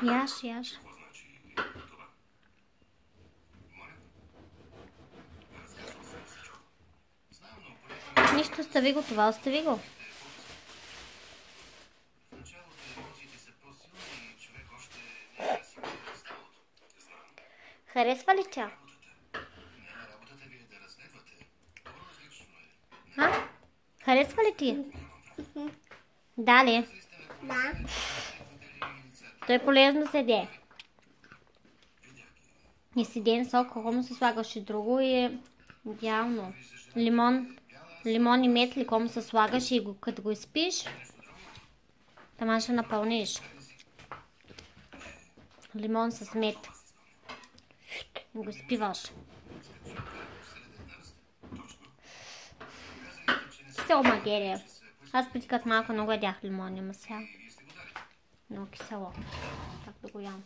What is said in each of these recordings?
Яш, яш. Нищо, остави го това, остави го. Харесва ли тя? Харесва ли ти? Да. Той е полезно седе. И седен сок, ако му се слагаш и друго е идеално. Лимон и мед ли кому се слагаш и като го изпиш, тама ще напълниш. Лимон с мед. И го изпиваш. Кисело магерия. Аз преди като малко много ядях лимон, ама сега. Много кисело. Как да го ям?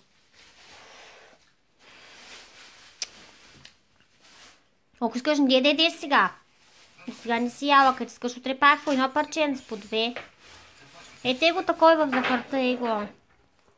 Ако искаш, не ядеш сега. Сега не си яла, като искаш утре пак по едно парченце, по две. Ете го такой в захарта и го.